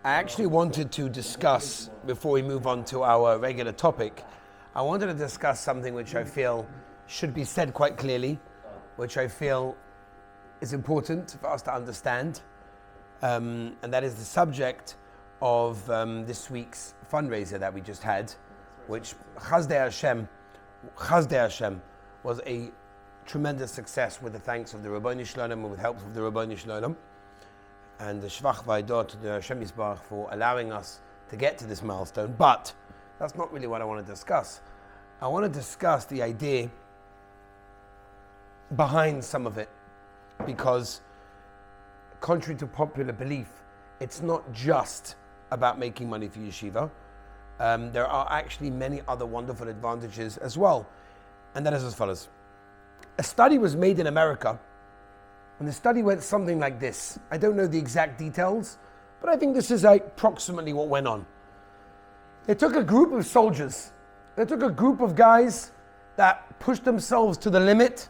I actually wanted to discuss, before we move on to our regular topic, I wanted to discuss something which I feel should be said quite clearly, which I feel is important for us to understand, and that is the subject of this week's fundraiser that we just had, which Chazdei Hashem was a tremendous success with the thanks of the Rabboni Shalom and with help of the Rabboni Shalom. And the Shvach Vaidot to the Hashem Yisbarach for allowing us to get to this milestone. But that's not really what I want to discuss. I want to discuss the idea behind some of it, because contrary to popular belief, it's not just about making money for yeshiva. There are actually many other wonderful advantages as well. And that is as follows. A study was made in America, and the study went something like this. I don't know the exact details, but I think this is approximately what went on. They took a group of soldiers. They took a group of guys that pushed themselves to the limit,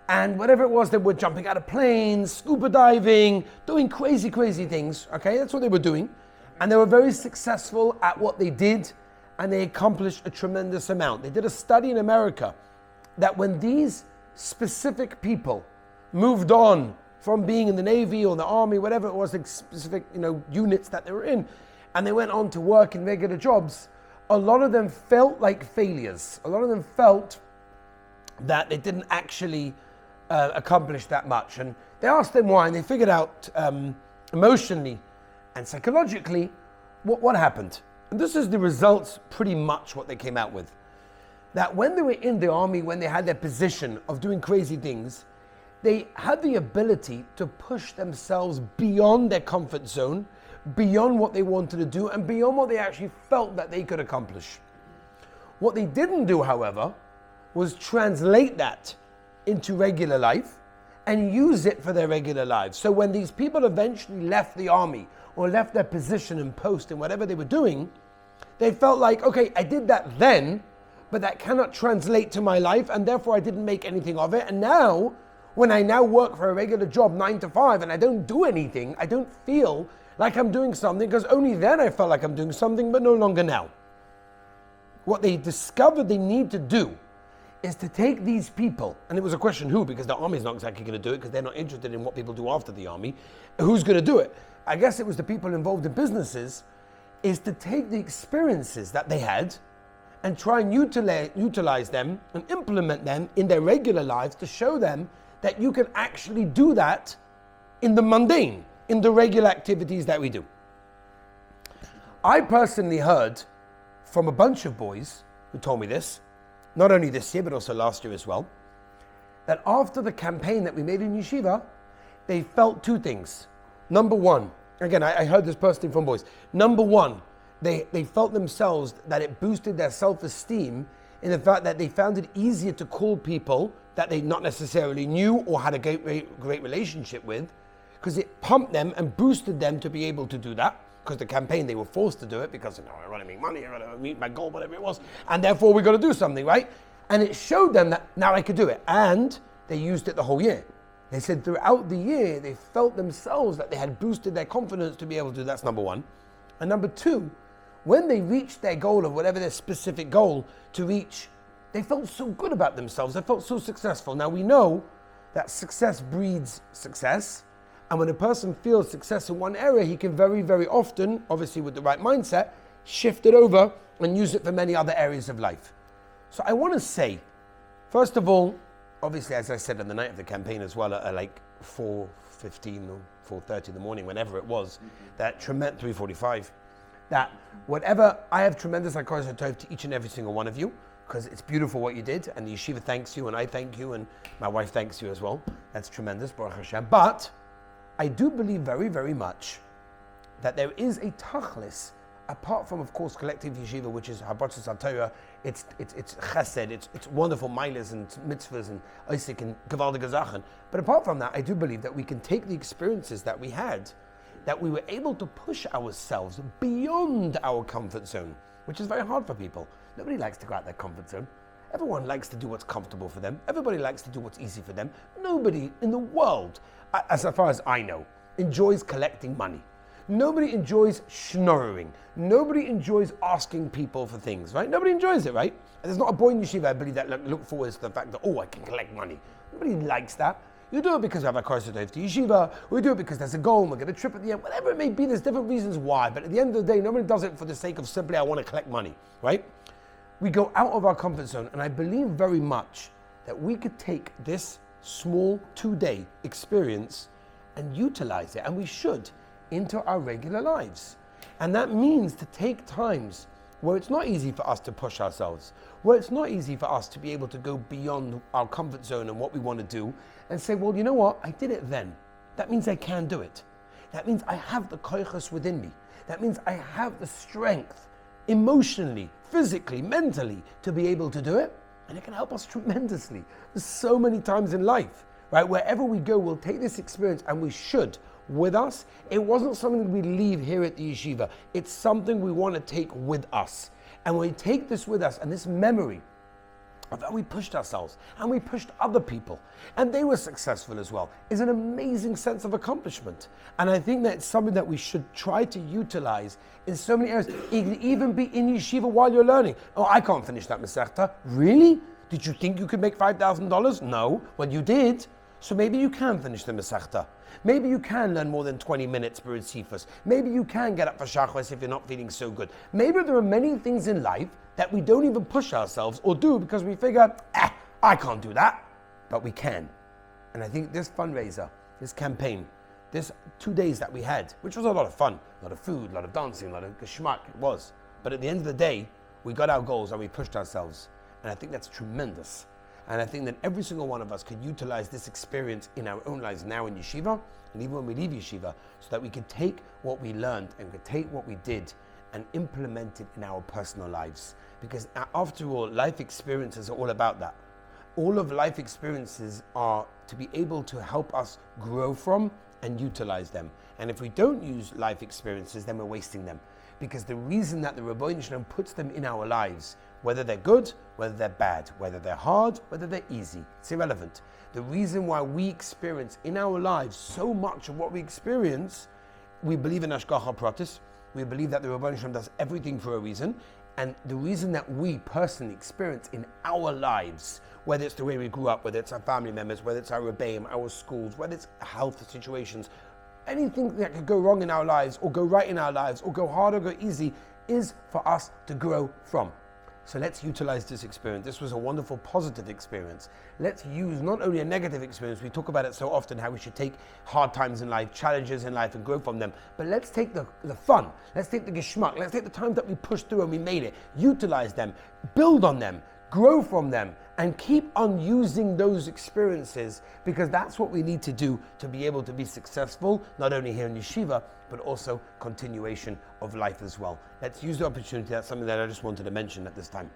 and whatever it was, they were jumping out of planes, scuba diving, doing crazy things, okay? That's what they were doing. And they were very successful at what they did, and they accomplished a tremendous amount. They did a study in America that when these specific people moved on from being in the Navy or the Army, whatever it was, the specific units that they were in, and they went on to work in regular jobs, a lot of them felt like failures. A lot of them felt that they didn't actually accomplish that much. And they asked them why, and they figured out emotionally and psychologically what happened. And this is the results, pretty much what they came out with. That when they were in the army, when they had their position of doing crazy things, they had the ability to push themselves beyond their comfort zone, beyond what they wanted to do, and beyond what they actually felt that they could accomplish. What they didn't do, however, was translate that into regular life and use it for their regular lives. So when these people eventually left the army or left their position and post in whatever they were doing, they felt like, okay, I did that then, but that cannot translate to my life, and therefore I didn't make anything of it. And now, when I now work for a regular job 9 to 5 and I don't do anything, I don't feel like I'm doing something, because only then I felt like I'm doing something, but no longer now. What they discovered they need to do is to take these people, and it was a question who, because the army is not exactly going to do it, because they're not interested in what people do after the army. Who's going to do it? I guess it was the people involved in businesses, is to take the experiences that they had and try and utilize them and implement them in their regular lives to show them that you can actually do that in the mundane, in the regular activities that we do. I personally heard from a bunch of boys who told me this, not only this year but also last year as well, that after the campaign that we made in yeshiva, they felt two things. Number one, again, I heard this personally from boys. Number one, they felt themselves that it boosted their self-esteem in the fact that they found it easier to call people that they not necessarily knew or had a great relationship with, because it pumped them and boosted them to be able to do that. Because the campaign, they were forced to do it because I want to make money, I want to meet my goal, whatever it was, and therefore we got to do something, right? And it showed them that now I could do it, and they used it the whole year. They said throughout the year they felt themselves that they had boosted their confidence to be able to do. That's number one. And number two, when they reached their goal of whatever their specific goal to reach, they felt so good about themselves. They felt so successful. Now we know that success breeds success. And when a person feels success in one area, he can very often, obviously with the right mindset, shift it over and use it for many other areas of life. So I want to say, first of all, obviously, as I said on the night of the campaign as well, at like 4:15 or 4:30 in the morning, whenever it was, that 3:45, that whatever, I have tremendous HaKadosh Tov to each and every single one of you, because it's beautiful what you did, and the yeshiva thanks you, and I thank you, and my wife thanks you as well. That's tremendous, Baruch Hashem. But I do believe very much that there is a tachlis, apart from, of course, collective yeshiva, which is Habatzis HaTorah, it's chesed, it's wonderful milas and mitzvahs and Isaac and gewaldige Sachen. But apart from that, I do believe that we can take the experiences that we had, that we were able to push ourselves beyond our comfort zone, which is very hard for people. Nobody likes to go out their comfort zone. Everyone likes to do what's comfortable for them. Everybody likes to do what's easy for them. Nobody in the world, as far as I know, enjoys collecting money. Nobody enjoys schnorring. Nobody enjoys asking people for things, right? Nobody enjoys it, right? And there's not a boy in yeshiva, I believe, that look forward to the fact that, oh, I can collect money. Nobody likes that. You do it because you have a course to yeshiva, or you do it because there's a goal and we'll get a trip at the end, whatever it may be, there's different reasons why. But at the end of the day, nobody does it for the sake of simply, I want to collect money, right? We go out of our comfort zone, and I believe very much that we could take this small 2-day experience and utilize it, and we should, into our regular lives. And that means to take times where it's not easy for us to push ourselves, where it's not easy for us to be able to go beyond our comfort zone and what we want to do, and say, well, you know what, I did it then. That means I can do it. That means I have the koichos within me. That means I have the strength, emotionally, physically, mentally, to be able to do it. And it can help us tremendously. There's so many times in life, right? Wherever we go, we'll take this experience, and we should, with us. It wasn't something we leave here at the yeshiva. It's something we want to take with us. And when we take this with us, and this memory of how we pushed ourselves, and we pushed other people, and they were successful as well, is an amazing sense of accomplishment. And I think that's something that we should try to utilize in so many areas. It can even be in yeshiva while you're learning. Oh, I can't finish that Masechta. Really? Did you think you could make $5,000? No. Well, you did. So maybe you can finish the Masechta. Maybe you can learn more than 20 minutes per Sifus. Maybe you can get up for Shachris if you're not feeling so good. Maybe there are many things in life that we don't even push ourselves or do because we figure, I can't do that. But we can. And I think this fundraiser, this campaign, this 2 days that we had, which was a lot of fun, a lot of food, a lot of dancing, a lot of geschmack, it was. But at the end of the day, we got our goals and we pushed ourselves. And I think that's tremendous. And I think that every single one of us could utilize this experience in our own lives now in yeshiva, and even when we leave yeshiva, so that we could take what we learned and could take what we did and implement it in our personal lives. Because after all, life experiences are all about that. All of life experiences are to be able to help us grow from and utilize them. And if we don't use life experiences, then we're wasting them. Because the reason that the Rebbeinu Shalom puts them in our lives, whether they're good, whether they're bad, whether they're hard, whether they're easy, it's irrelevant. The reason why we experience in our lives so much of what we experience, we believe in Hashgacha Pratis, we believe that the Rebbeinu Shalom does everything for a reason, and the reason that we personally experience in our lives, whether it's the way we grew up, whether it's our family members, whether it's our rebbeim, our schools, whether it's health situations, anything that could go wrong in our lives or go right in our lives or go hard or go easy is for us to grow from. So let's utilize this experience. This was a wonderful, positive experience. Let's use not only a negative experience, we talk about it so often, how we should take hard times in life, challenges in life and grow from them, but let's take the fun, let's take the geschmack, let's take the times that we pushed through and we made it, utilize them, build on them, grow from them, and keep on using those experiences, because that's what we need to do to be able to be successful, not only here in yeshiva, but also continuation of life as well. Let's use the opportunity. That's something that I just wanted to mention at this time.